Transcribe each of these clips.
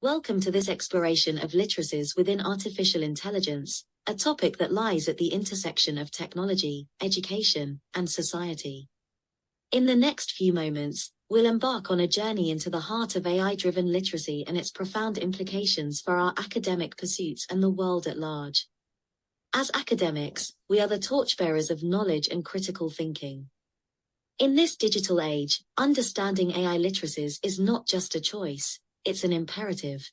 Welcome to this exploration of literacies within artificial intelligence, a topic that lies at the intersection of technology, education, and society. In the next few moments, we'll embark on a journey into the heart of AI-driven literacy and its profound implications for our academic pursuits and the world at large. As academics, we are the torchbearers of knowledge and critical thinking. In this digital age, understanding AI literacies is not just a choice, it's an imperative.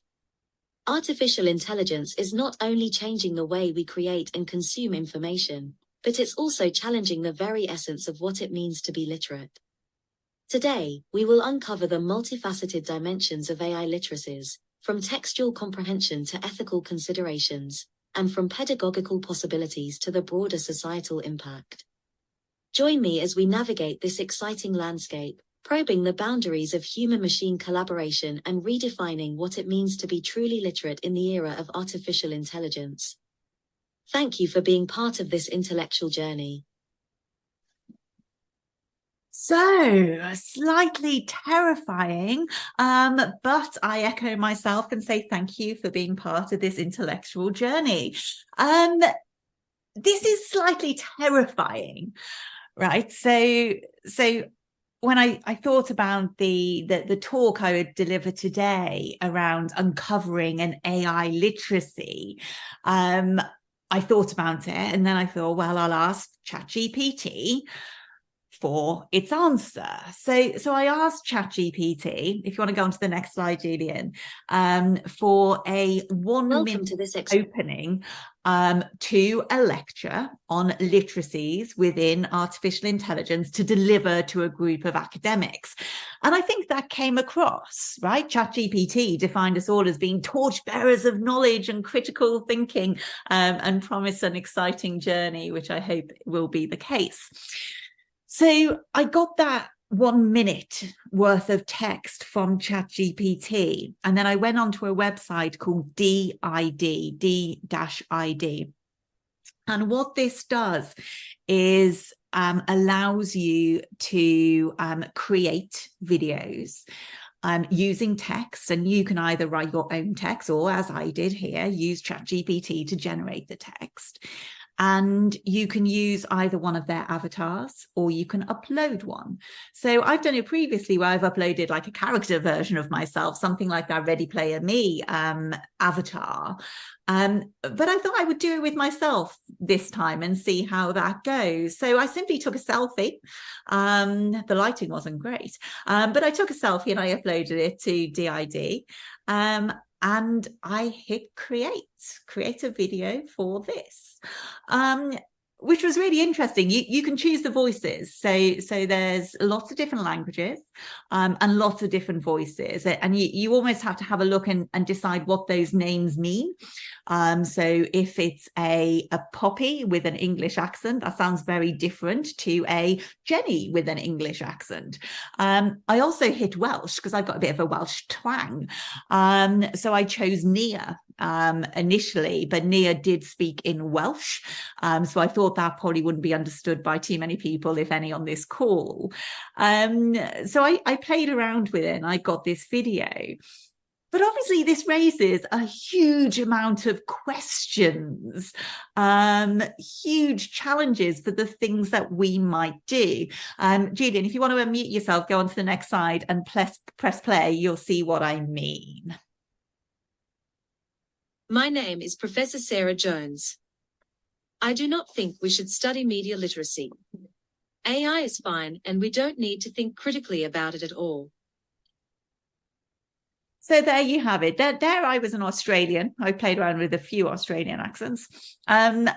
Artificial intelligence is not only changing the way we create and consume information, but it's also challenging the very essence of what it means to be literate. Today, we will uncover the multifaceted dimensions of AI literacies, from textual comprehension to ethical considerations, and from pedagogical possibilities to the broader societal impact. Join me as we navigate this exciting landscape, probing the boundaries of human-machine collaboration and redefining what it means to be truly literate in the era of artificial intelligence. Thank you for being part of this intellectual journey. So, slightly terrifying, but I echo myself and say thank you for being part of this intellectual journey. This is slightly terrifying, right? So when I thought about the talk I would deliver today around uncovering an AI literacy, I thought about it and then I thought, well, I'll ask ChatGPT for its answer. So I asked ChatGPT, if you want to go on to the next slide, Julian, for a 1 minute opening to a lecture on literacies within artificial intelligence to deliver to a group of academics. And I think that came across, right? ChatGPT defined us all as being torchbearers of knowledge and critical thinking, and promised an exciting journey, which I hope will be the case. So I got that 1 minute worth of text from ChatGPT, and then I went onto a website called D-ID. And what this does is allows you to create videos using text, and you can either write your own text or, as I did here, use ChatGPT to generate the text. And you can use either one of their avatars or you can upload one. So I've done it previously where I've uploaded like a character version of myself, something like that Ready Player Me avatar. But I thought I would do it with myself this time and see how that goes. So I simply took a selfie. The lighting wasn't great, but I took a selfie and I uploaded it to DID. And I hit create a video for this, which was really interesting. You can choose the voices. So there's lots of different languages and lots of different voices. And you almost have to have a look and decide what those names mean. So if it's a Poppy with an English accent, that sounds very different to a Jenny with an English accent. I also hit Welsh because I've got a bit of a Welsh twang. So I chose Nia initially, but Nia did speak in Welsh. So I thought that probably wouldn't be understood by too many people, if any, on this call. So I played around with it and I got this video. But obviously this raises a huge amount of questions, huge challenges for the things that we might do. Julian, if you want to unmute yourself, go on to the next slide and press play, you'll see what I mean. My name is Professor Sarah Jones. I do not think we should study media literacy. AI is fine and we don't need to think critically about it at all. So there you have it. There I was an Australian. I played around with a few Australian accents. And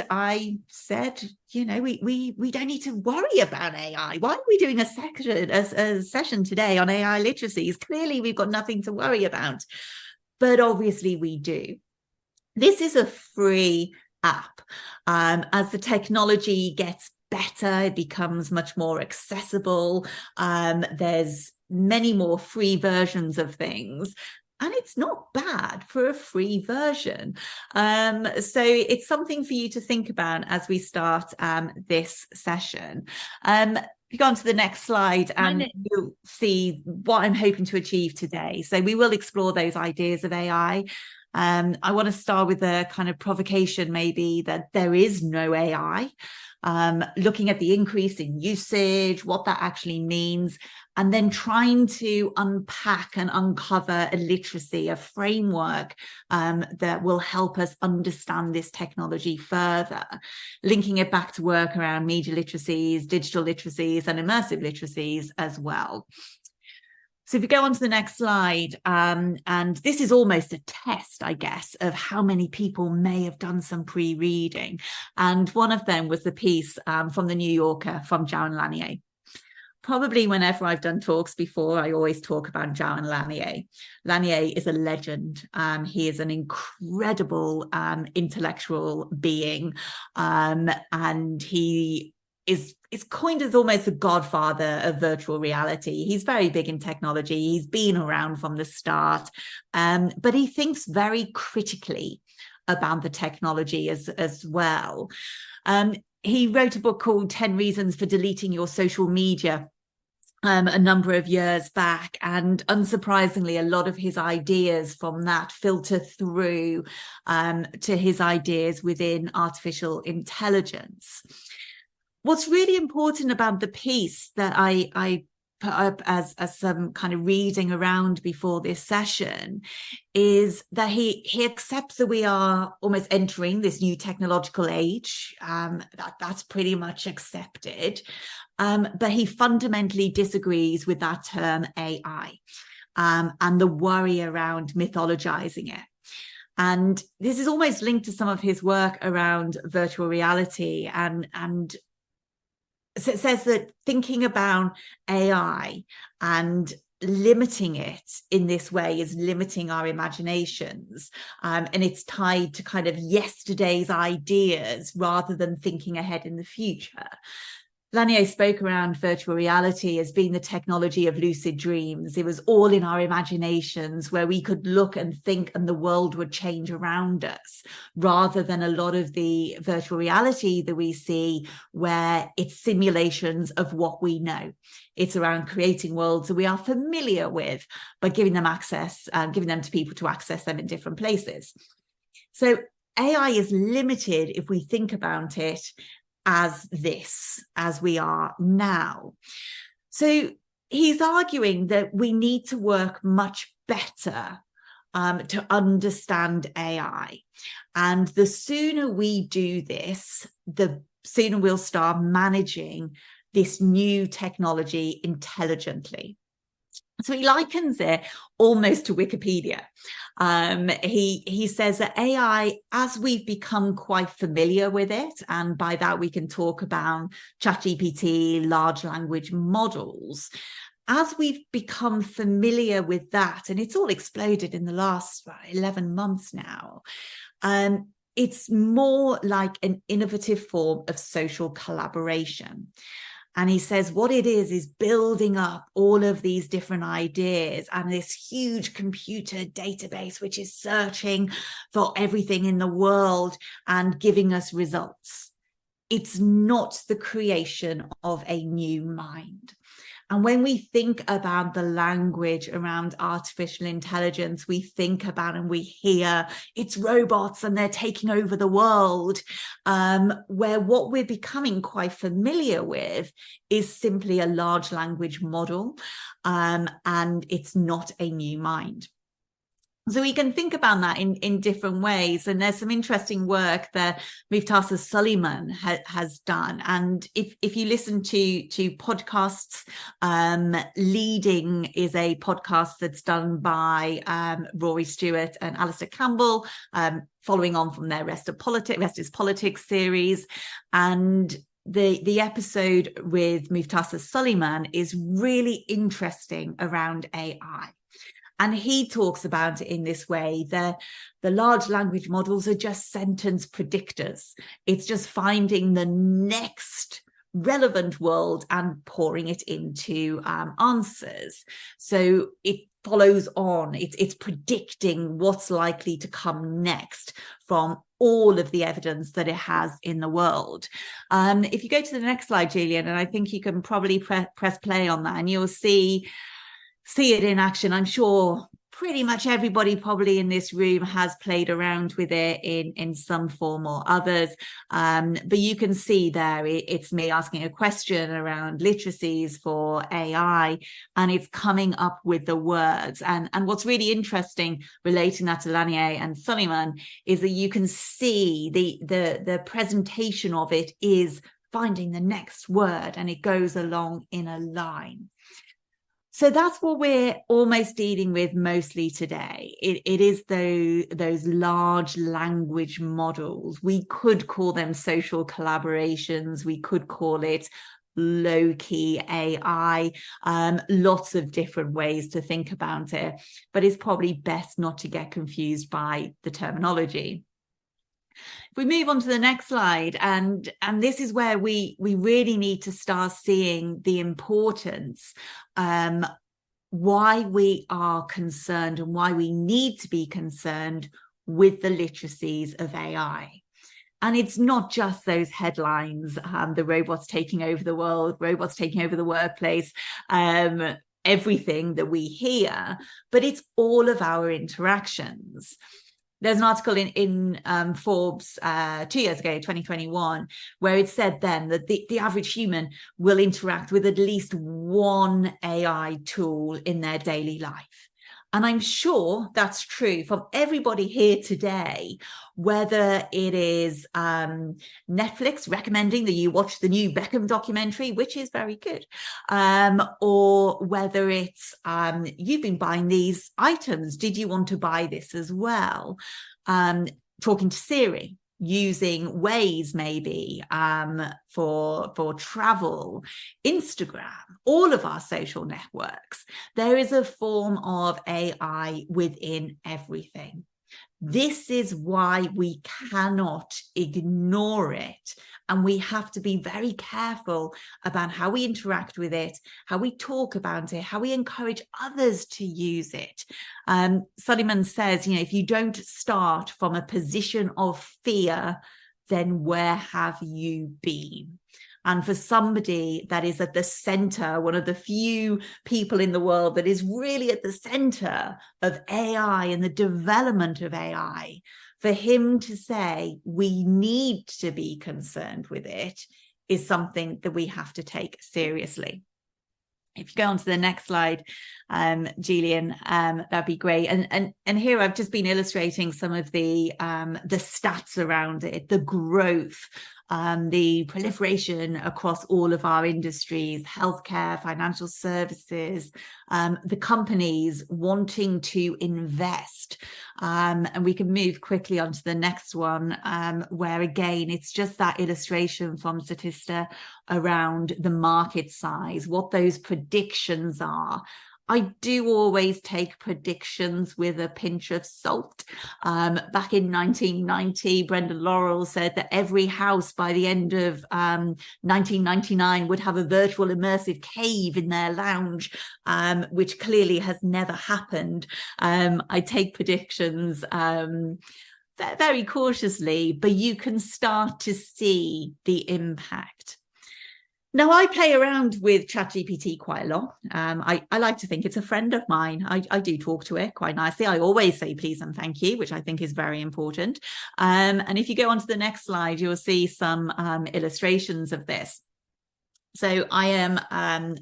I said, you know, we don't need to worry about AI. Why are we doing a session today on AI literacies? Clearly, we've got nothing to worry about. But obviously we do. This is a free app. As the technology gets better, it becomes much more accessible. There's many more free versions of things, and it's not bad for a free version. So it's something for you to think about as we start this session. if you go on to the next slide, and you'll see what I'm hoping to achieve today. So we will explore those ideas of AI. I want to start with a kind of provocation, maybe, that there is no AI, looking at the increase in usage, what that actually means, and then trying to unpack and uncover a literacy, a framework that will help us understand this technology further, linking it back to work around media literacies, digital literacies, and immersive literacies as well. So if you go on to the next slide, and this is almost a test, I guess, of how many people may have done some pre-reading. And one of them was the piece from the New Yorker from Joan Lanier. Probably whenever I've done talks before, I always talk about Joan Lanier. Lanier is a legend. He is an incredible intellectual being, and he is coined as almost the godfather of virtual reality. He's very big in technology. He's been around from the start, but he thinks very critically about the technology as well. He wrote a book called 10 Reasons for Deleting Your Social Media a number of years back, and unsurprisingly, a lot of his ideas from that filter through to his ideas within artificial intelligence. What's really important about the piece that I put up as some kind of reading around before this session is that he accepts that we are almost entering this new technological age. That's pretty much accepted. But he fundamentally disagrees with that term AI and the worry around mythologizing it. And this is almost linked to some of his work around virtual reality, and so it says that thinking about AI and limiting it in this way is limiting our imaginations, and it's tied to kind of yesterday's ideas rather than thinking ahead in the future. Lanier spoke around virtual reality as being the technology of lucid dreams. It was all in our imaginations, where we could look and think and the world would change around us, rather than a lot of the virtual reality that we see where it's simulations of what we know. It's around creating worlds that we are familiar with, but giving them access, giving them to people to access them in different places. So AI is limited if we think about it as we are now. So he's arguing that we need to work much better to understand AI. And the sooner we do this, the sooner we'll start managing this new technology intelligently. So he likens it almost to Wikipedia. He says that AI, as we've become quite familiar with it, and by that we can talk about ChatGPT, large language models, as we've become familiar with that, and it's all exploded in the last 11 months now, it's more like an innovative form of social collaboration. And he says what it is building up all of these different ideas and this huge computer database, which is searching for everything in the world and giving us results. It's not the creation of a new mind. And when we think about the language around artificial intelligence, we think about and we hear it's robots and they're taking over the world, where what we're becoming quite familiar with is simply a large language model, and it's not a new mind. So we can think about that in different ways. And there's some interesting work that Muftasa Suleiman has done. And if you listen to podcasts, Leading is a podcast that's done by Rory Stewart and Alistair Campbell, following on from their Rest is Politics series. And the episode with Muftasa Suleiman is really interesting around AI. And he talks about it in this way, that the large language models are just sentence predictors. It's just finding the next relevant world and pouring it into answers. So it follows on. It's predicting what's likely to come next from all of the evidence that it has in the world. If you go to the next slide, Julian, and I think you can probably press play on that, and you'll see it in action. I'm sure pretty much everybody probably in this room has played around with it in some form or others. But you can see there, it's me asking a question around literacies for AI, and it's coming up with the words. And what's really interesting relating that to Lanier and Suleiman is that you can see the presentation of it is finding the next word, and it goes along in a line. So that's what we're almost dealing with mostly today. It is those large language models. We could call them social collaborations. We could call it low-key AI, lots of different ways to think about it, but it's probably best not to get confused by the terminology. If we move on to the next slide, and this is where we really need to start seeing the importance, why we are concerned and why we need to be concerned with the literacies of AI. And it's not just those headlines, the robots taking over the world, robots taking over the workplace, everything that we hear, but it's all of our interactions. There's an article in Forbes 2 years ago, 2021, where it said then that the average human will interact with at least one AI tool in their daily life. And I'm sure that's true from everybody here today, whether it is Netflix recommending that you watch the new Beckham documentary, which is very good, or whether it's you've been buying these items. Did you want to buy this as well? Talking to Siri, using Waze maybe for travel, Instagram, all of our social networks. There is a form of AI within everything. This is why we cannot ignore it, and we have to be very careful about how we interact with it, how we talk about it, how we encourage others to use it. Suleiman says, if you don't start from a position of fear, then where have you been? And for somebody that is at the center, one of the few people in the world that is really at the center of AI and the development of AI, for him to say we need to be concerned with it is something that we have to take seriously. If you go on to the next slide, Julian, that'd be great. And here I've just been illustrating some of the stats around it, the growth, the proliferation across all of our industries, healthcare, financial services, the companies wanting to invest. And we can move quickly on to the next one, where again, it's just that illustration from Statista around the market size, what those predictions are. I do always take predictions with a pinch of salt. Back in 1990, Brendan Laurel said that every house by the end of 1999 would have a virtual immersive cave in their lounge, which clearly has never happened. I take predictions very cautiously, but you can start to see the impact. Now, I play around with ChatGPT quite a lot. I like to think it's a friend of mine. I do talk to it quite nicely. I always say please and thank you, which I think is very important. And if you go on to the next slide, you'll see some illustrations of this. So I am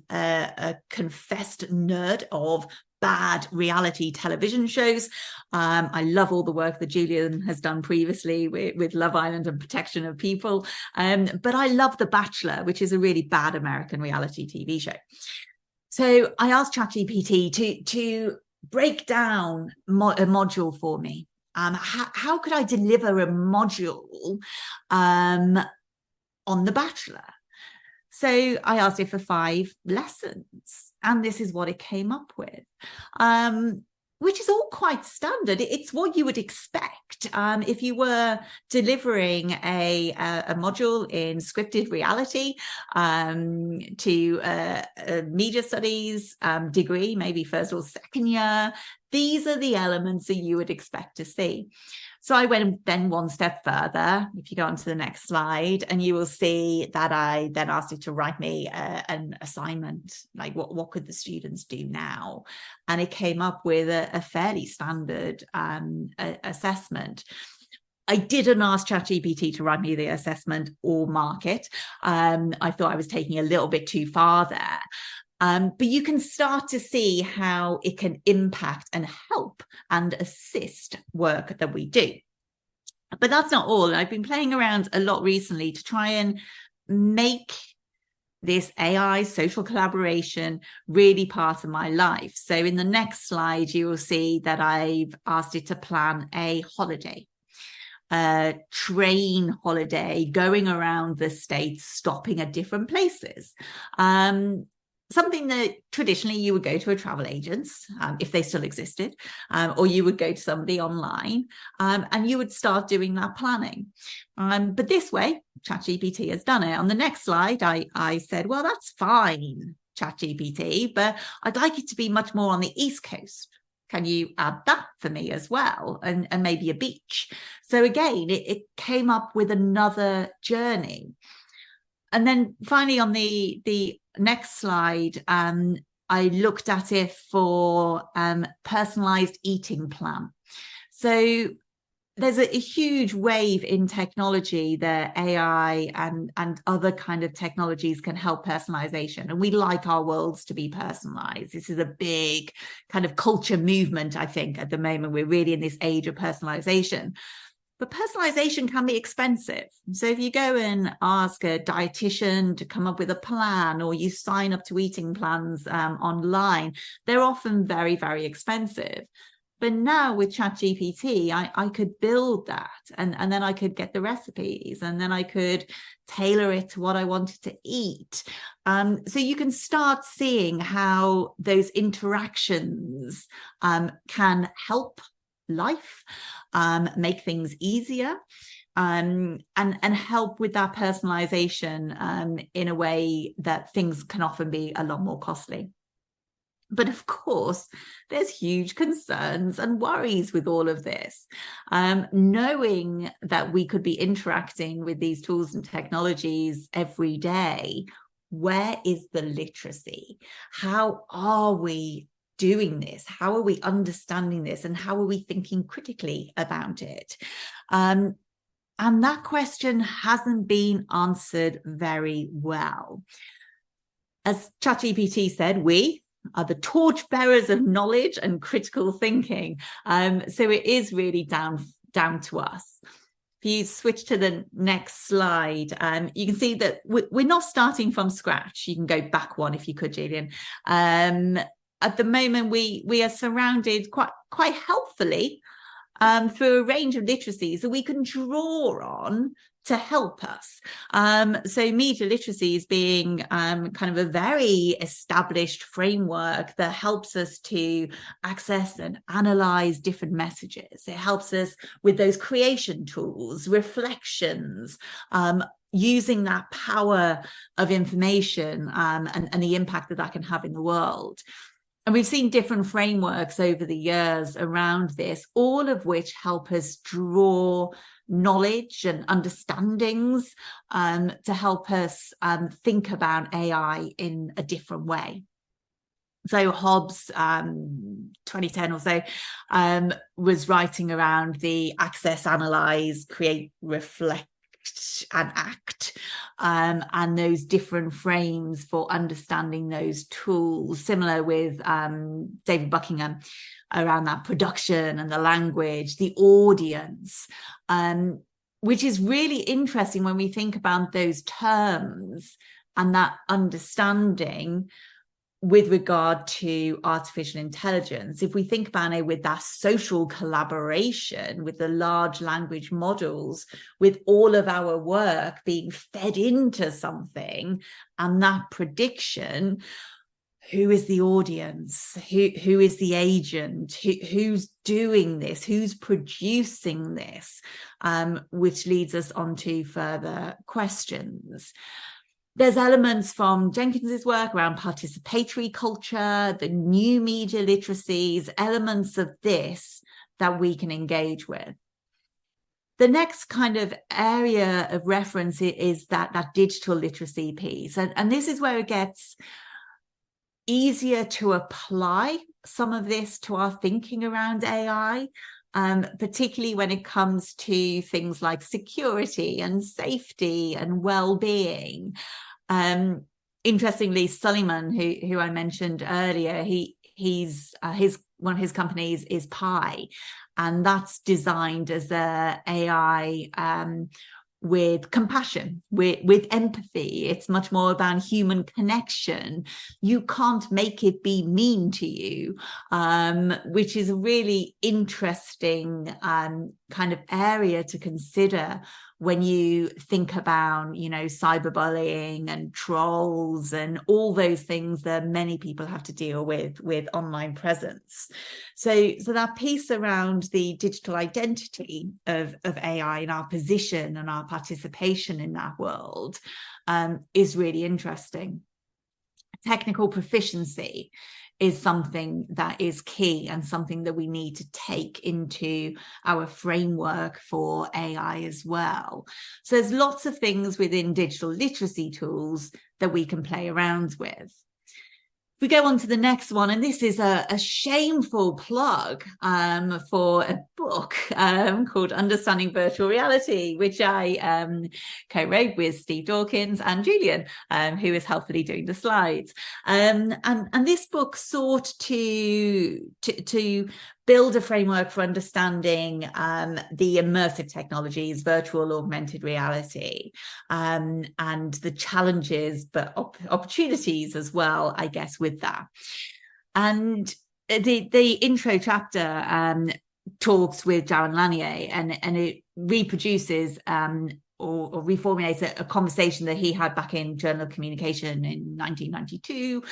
a confessed nerd of bad reality television shows. I love all the work that Julian has done previously with Love Island and Protection of People. But I love The Bachelor, which is a really bad American reality TV show. So I asked ChatGPT to break down a module for me. How could I deliver a module on The Bachelor? So I asked it for 5 lessons, and this is what it came up with, which is all quite standard. It's what you would expect if you were delivering a module in scripted reality to a media studies degree, maybe first or second year. These are the elements that you would expect to see. So I went then one step further. If you go on to the next slide, and you will see that I then asked it to write me an assignment, like what could the students do now? And it came up with a fairly standard assessment. I didn't ask ChatGPT to write me the assessment or mark it. I thought I was taking a little bit too far there. But you can start to see how it can impact and help and assist work that we do. But that's not all. I've been playing around a lot recently to try and make this AI social collaboration really part of my life. So in the next slide, you will see that I've asked it to plan a holiday. A train holiday, going around the States, stopping at different places. Something that traditionally you would go to a travel agent, if they still existed, or you would go to somebody online, and you would start doing that planning. But this way, ChatGPT has done it. On the next slide, I said, well, that's fine, ChatGPT, but I'd like it to be much more on the East Coast. Can you add that for me as well? And maybe a beach. So again, it came up with another journey. And then finally on the next slide, I looked at it for personalized eating plan. So there's a huge wave in technology that AI and other kind of technologies can help personalization. And we like our worlds to be personalized. This is a big kind of culture movement, I think, at the moment. We're really in this age of personalization. But personalization can be expensive. So if you go and ask a dietitian to come up with a plan, or you sign up to eating plans online, they're often very, very expensive. But now with ChatGPT, I could build that, and then I could get the recipes, and then I could tailor it to what I wanted to eat. So you can start seeing how those interactions can help life, make things easier, and help with that personalization in a way that things can often be a lot more costly. But of course, there's huge concerns and worries with all of this. Knowing that we could be interacting with these tools and technologies every day, where is the literacy? How are we doing this? How are we understanding this? And how are we thinking critically about it? And that question hasn't been answered very well. As ChatGPT said, we are the torchbearers of knowledge and critical thinking. So it is really down to us. If you switch to the next slide, you can see that we're not starting from scratch. You can go back one if you could, Julian. At the moment, we are surrounded quite helpfully through a range of literacies that we can draw on to help us. So media literacies being kind of a very established framework that helps us to access and analyze different messages. It helps us with those creation tools, reflections, using that power of information and the impact that can have in the world. And we've seen different frameworks over the years around this, all of which help us draw knowledge and understandings to help us think about AI in a different way. So Hobbes, 2010 or so, was writing around the access, analyze, create, reflect, and act, and those different frames for understanding those tools. Similar with David Buckingham around that production and the language, the audience, which is really interesting when we think about those terms and that understanding with regard to artificial intelligence. If we think about it with that social collaboration, with the large language models, with all of our work being fed into something, and that prediction, who is the audience? Who is the agent? Who's doing this? Who's producing this? Which leads us on to further questions. There's elements from Jenkins's work around participatory culture, the new media literacies, elements of this that we can engage with. The next kind of area of reference is that digital literacy piece. And this is where it gets easier to apply some of this to our thinking around AI, particularly when it comes to things like security and safety and well-being. Interestingly, Suleiman, who I mentioned earlier, he's one of his companies is Pi, and that's designed as a AI with compassion, with empathy. It's much more about human connection. You can't make it be mean to you, which is a really interesting kind of area to consider when you think about, you know, cyberbullying and trolls and all those things that many people have to deal with online presence. So that piece around the digital identity of AI and our position and our participation in that world is really interesting. Technical proficiency is something that is key and something that we need to take into our framework for AI as well. So there's lots of things within digital literacy tools that we can play around with. We go on to the next one, and this is a shameful plug for a book called Understanding Virtual Reality, which I co-wrote with Steve Dawkins and Julian, who is helpfully doing the slides. And this book sought to build a framework for understanding the immersive technologies, virtual augmented reality, and the challenges, but opportunities as well, I guess, with that. And the intro chapter talks with Darren Lanier, and it reproduces or reformulates a conversation that he had back in Journal of Communication in 1992,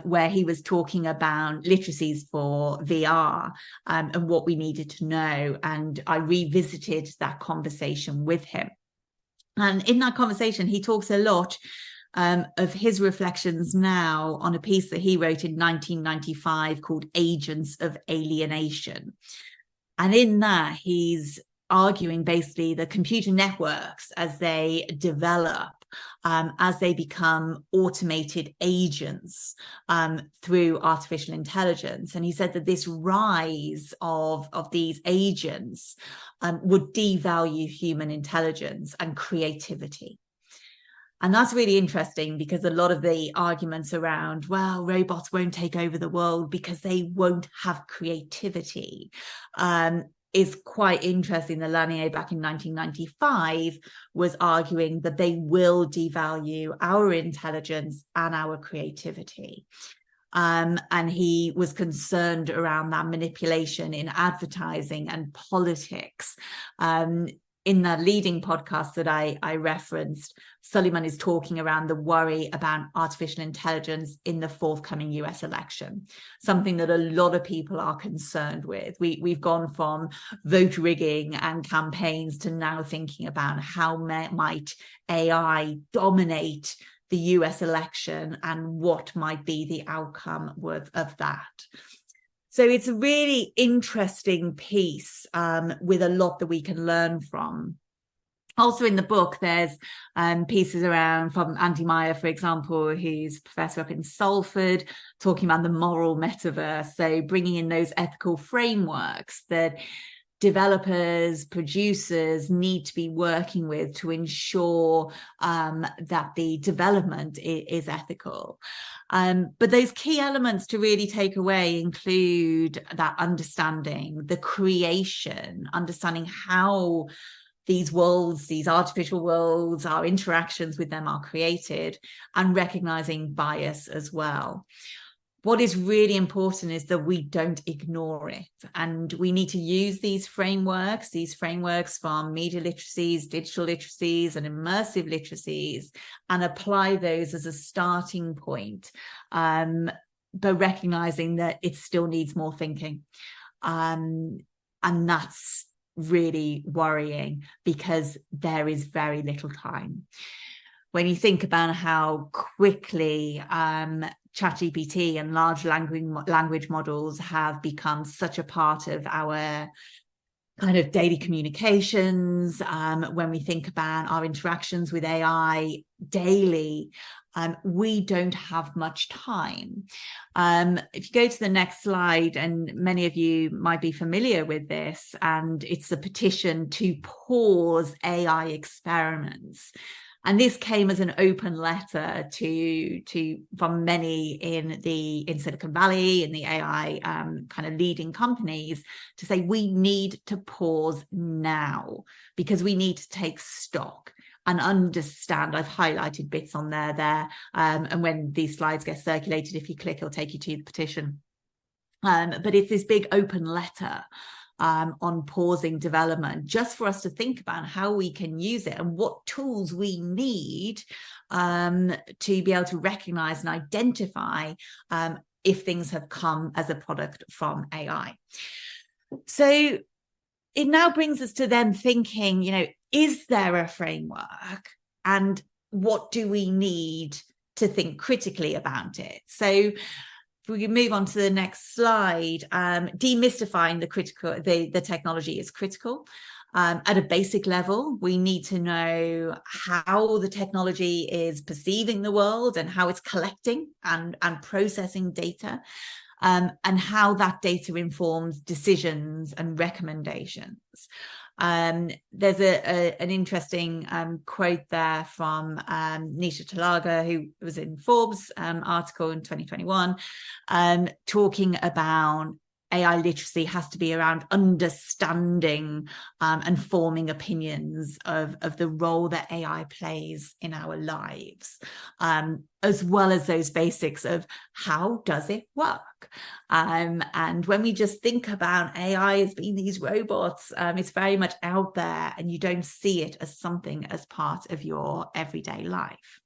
where he was talking about literacies for VR and what we needed to know. And I revisited that conversation with him. And in that conversation, he talks a lot of his reflections now on a piece that he wrote in 1995 called Agents of Alienation. And in that, he's arguing basically the computer networks as they develop, as they become automated agents through artificial intelligence. And he said that this rise of these agents would devalue human intelligence and creativity. And that's really interesting, because a lot of the arguments around, well, robots won't take over the world because they won't have creativity, is quite interesting. The Lanier back in 1995 was arguing that they will devalue our intelligence and our creativity. And he was concerned around that manipulation in advertising and politics. In the leading podcast that I referenced, Suleiman is talking around the worry about artificial intelligence in the forthcoming US election, something that a lot of people are concerned with. We've gone from vote rigging and campaigns to now thinking about how might AI dominate the US election and what might be the outcome of that. So it's a really interesting piece with a lot that we can learn from. Also in the book, there's pieces around from Andy Meyer, for example, who's a professor up in Salford, talking about the moral metaverse. So bringing in those ethical frameworks that developers, producers need to be working with to ensure that the development is ethical. But those key elements to really take away include that understanding, the creation, understanding how these worlds, these artificial worlds, our interactions with them are created, and recognizing bias as well. What is really important is that we don't ignore it, and we need to use these frameworks from media literacies, digital literacies, and immersive literacies, and apply those as a starting point, but recognizing that it still needs more thinking. And that's really worrying, because there is very little time. When you think about how quickly ChatGPT and large language models have become such a part of our kind of daily communications, when we think about our interactions with AI daily, we don't have much time. If you go to the next slide, and many of you might be familiar with this, and it's a petition to pause AI experiments. And this came as an open letter from many in Silicon Valley, in the AI kind of leading companies, to say we need to pause now because we need to take stock and understand. I've highlighted bits on there, and when these slides get circulated, if you click, it'll take you to the petition. But it's this big open letter on pausing development, just for us to think about how we can use it and what tools we need to be able to recognize and identify if things have come as a product from AI. So it now brings us to then thinking, is there a framework, and what do we need to think critically about it? So if we can move on to the next slide, demystifying the technology is critical. At a basic level, we need to know how the technology is perceiving the world and how it's collecting and processing data, and how that data informs decisions and recommendations. There's an interesting quote there from Nisha Talaga, who was in Forbes article in 2021, talking about AI literacy has to be around understanding and forming opinions of the role that AI plays in our lives, as well as those basics of how does it work. And when we just think about AI as being these robots, it's very much out there, and you don't see it as something as part of your everyday life.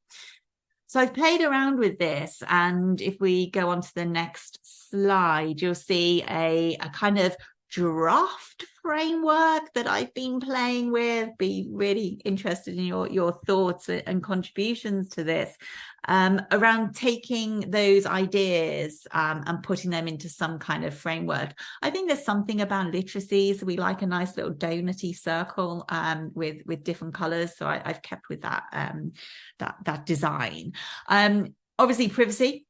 So I've played around with this, and if we go on to the next slide, you'll see a kind of draft framework that I've been playing with. Be really interested in your thoughts and contributions to this, around taking those ideas and putting them into some kind of framework. I think there's something about literacies. We like a nice little donutty circle with different colors, so I've kept with that design. Obviously, privacy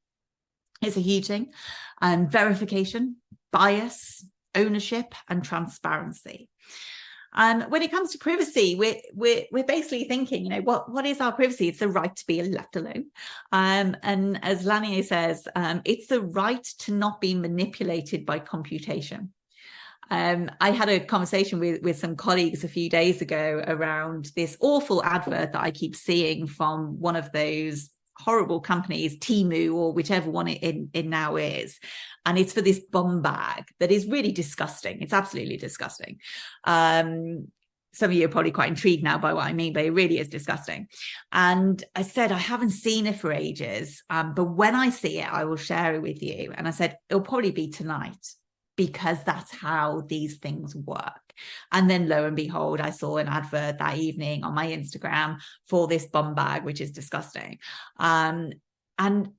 is a huge thing, verification, bias, ownership, and transparency. When it comes to privacy, we're basically thinking, what is our privacy? It's the right to be left alone. And as Lanier says, it's the right to not be manipulated by computation. I had a conversation with some colleagues a few days ago around this awful advert that I keep seeing from one of those horrible companies, Temu or whichever one it now is. And it's for this bum bag that is really disgusting. It's absolutely disgusting. Some of you are probably quite intrigued now by what I mean, but it really is disgusting. And I said, I haven't seen it for ages, but when I see it, I will share it with you. And I said, it'll probably be tonight, because that's how these things work. And then lo and behold, I saw an advert that evening on my Instagram for this bum bag, which is disgusting. And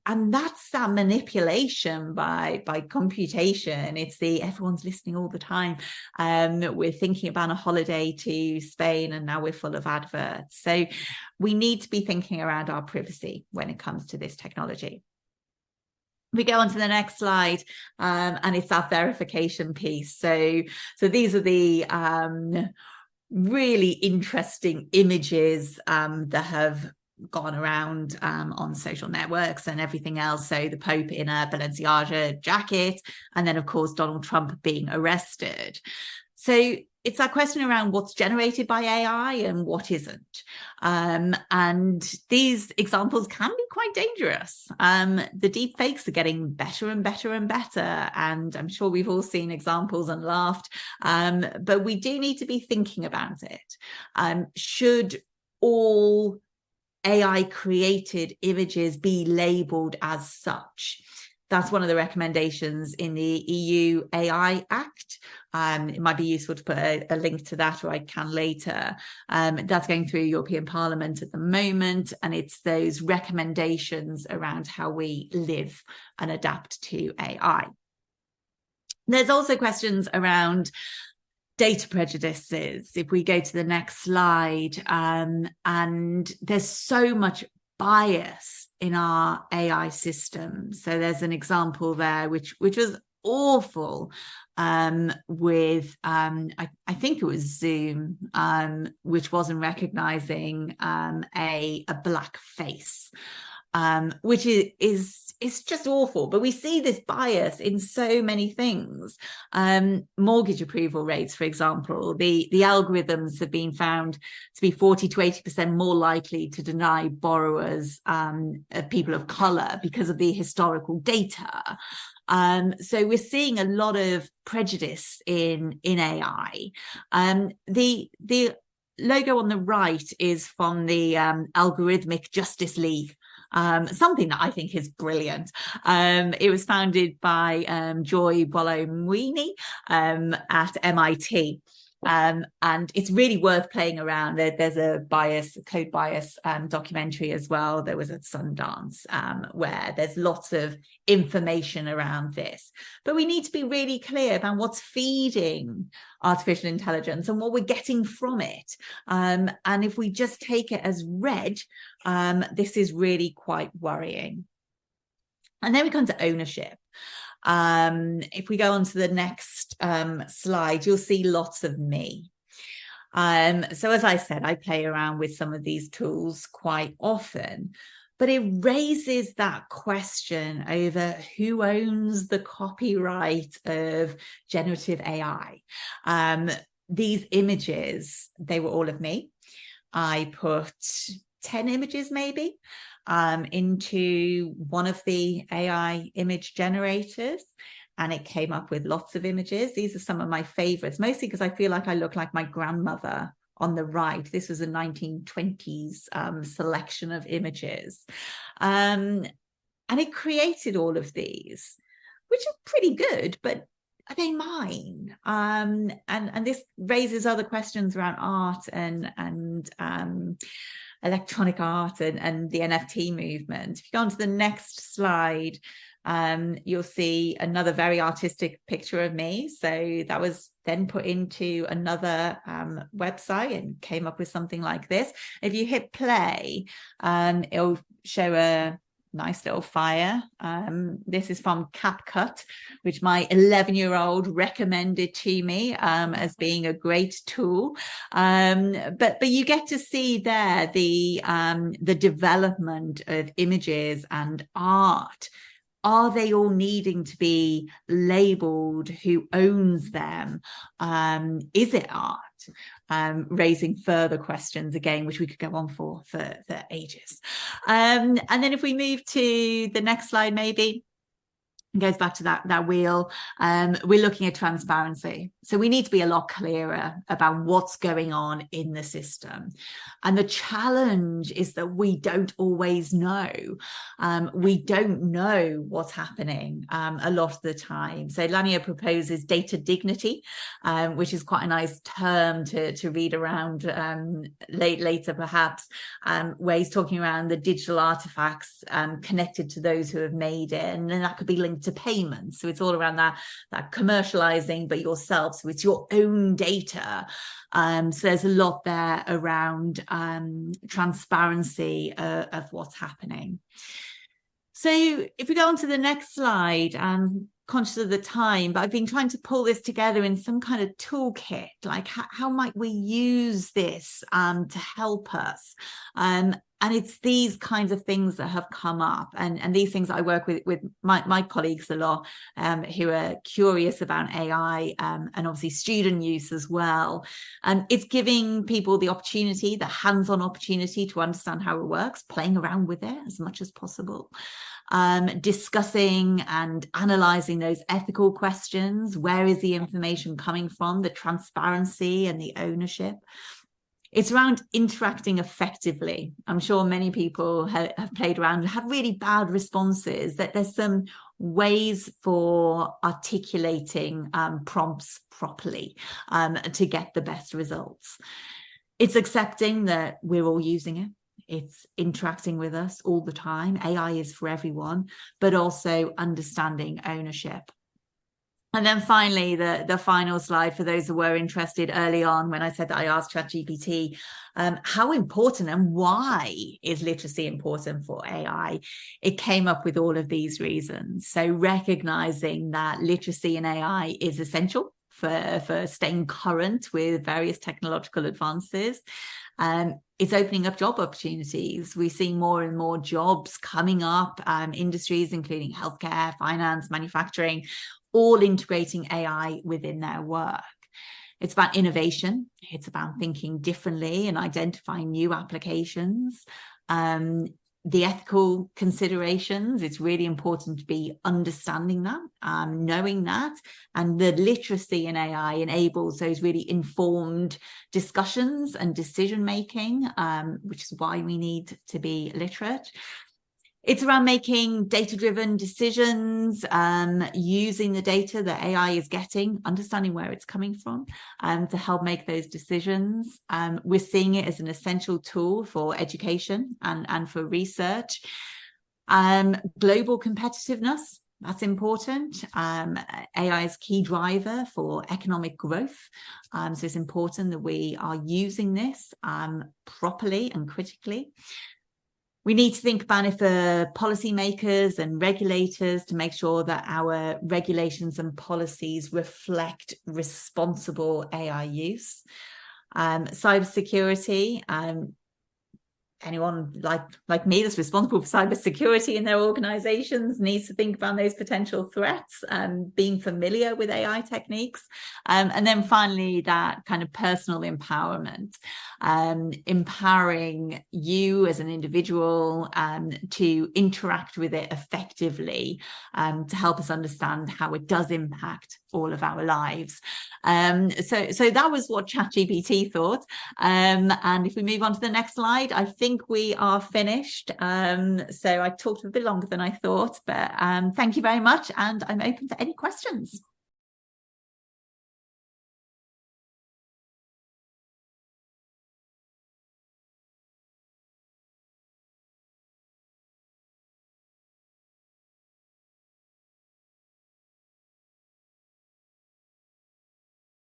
that's that manipulation by computation. It's everyone's listening all the time. We're thinking about a holiday to Spain, and now we're full of adverts. So we need to be thinking around our privacy when it comes to this technology. We go on to the next slide, and it's that verification piece. So these are the really interesting images that have gone around on social networks and everything else. So the Pope in a Balenciaga jacket, and then of course Donald Trump being arrested. So it's that question around what's generated by AI and what isn't. And these examples can be quite dangerous. The deep fakes are getting better and better and better. And I'm sure we've all seen examples and laughed. But we do need to be thinking about it. Should all AI created images be labeled as such? That's one of the recommendations in the EU AI Act. It might be useful to put a link to that, or I can later. That's going through European Parliament at the moment, and it's those recommendations around how we live and adapt to AI. There's also questions around Data prejudices, if we go to the next slide, and there's so much bias in our AI systems. So there's an example there which was awful, with I think it was Zoom, which wasn't recognizing a black face, which is just awful. But we see this bias in so many things. Mortgage approval rates, for example, the algorithms have been found to be 40 to 80% more likely to deny borrowers, people of color, because of the historical data. So we're seeing a lot of prejudice in AI. The logo on the right is from the Algorithmic Justice League, something that I think is brilliant. It was founded by Joy Buolamwini at MIT. And it's really worth playing around. There's a code bias documentary as well. There was at Sundance, where there's lots of information around this. But we need to be really clear about what's feeding artificial intelligence and what we're getting from it. And if we just take it as read, this is really quite worrying. And then we come to ownership. If we go on to the next slide, you'll see lots of me. So as I said, I play around with some of these tools quite often, but it raises that question over who owns the copyright of generative AI. These images, they were all of me. I put 10 images maybe into one of the AI image generators, and it came up with lots of images. These are some of my favorites, mostly because I feel like I look like my grandmother on the right. This was a 1920s selection of images. And it created all of these, which are pretty good, but are they mine? And this raises other questions around art and electronic art and the NFT movement. If you go on to the next slide, you'll see another very artistic picture of me. So that was then put into another website and came up with something like this. If you hit play, it'll show a nice little fire. This is from CapCut, which my 11-year-old recommended to me as being a great tool. But you get to see there the development of images and art. Are they all needing to be labeled? Who owns them? Is it art? Raising further questions again, which we could go on for ages. And then if we move to the next slide, maybe. It goes back to that wheel. We're looking at transparency. So we need to be a lot clearer about what's going on in the system. And the challenge is that we don't always know. We don't know what's happening a lot of the time. So Lania proposes data dignity, which is quite a nice term to read around later, perhaps, where he's talking around the digital artifacts connected to those who have made it. And then that could be linked to payments. So it's all around that commercializing, but yourself. So it's your own data. So there's a lot there around transparency of what's happening. So if we go on to the next slide, I'm conscious of the time, but I've been trying to pull this together in some kind of toolkit, like how might we use this to help us? And it's these kinds of things that have come up, and these things I work with my colleagues a lot, who are curious about AI, and obviously student use as well. And it's giving people the opportunity, the hands-on opportunity to understand how it works, playing around with it as much as possible. Discussing and analysing those ethical questions. Where is the information coming from? The transparency and the ownership. It's around interacting effectively. I'm sure many people have played around and have really bad responses, that there's some ways for articulating prompts properly to get the best results. It's accepting that we're all using it. It's interacting with us all the time. AI is for everyone, but also understanding ownership. And then finally, the final slide for those who were interested early on when I said that I asked ChatGPT, how important and why is literacy important for AI? It came up with all of these reasons. So recognizing that literacy in AI is essential for staying current with various technological advances. It's opening up job opportunities. We see more and more jobs coming up, industries including healthcare, finance, manufacturing, all integrating AI within their work. It's about innovation. It's about thinking differently and identifying new applications. The ethical considerations, it's really important to be understanding that, knowing that, and the literacy in AI enables those really informed discussions and decision making, which is why we need to be literate. It's around making data-driven decisions, using the data that AI is getting, understanding where it's coming from, to help make those decisions. We're seeing it as an essential tool for education and for research. Global competitiveness, that's important. AI is a key driver for economic growth. So it's important that we are using this properly and critically. We need to think about it for policymakers and regulators to make sure that our regulations and policies reflect responsible AI use. Cybersecurity, anyone like me that's responsible for cybersecurity in their organizations needs to think about those potential threats and being familiar with AI techniques. And then finally, that kind of personal empowerment, empowering you as an individual to interact with it effectively, to help us understand how it does impact all of our lives. So that was what ChatGPT thought. And if we move on to the next slide, I think we are finished. So I talked a bit longer than I thought, but thank you very much. And I'm open to any questions.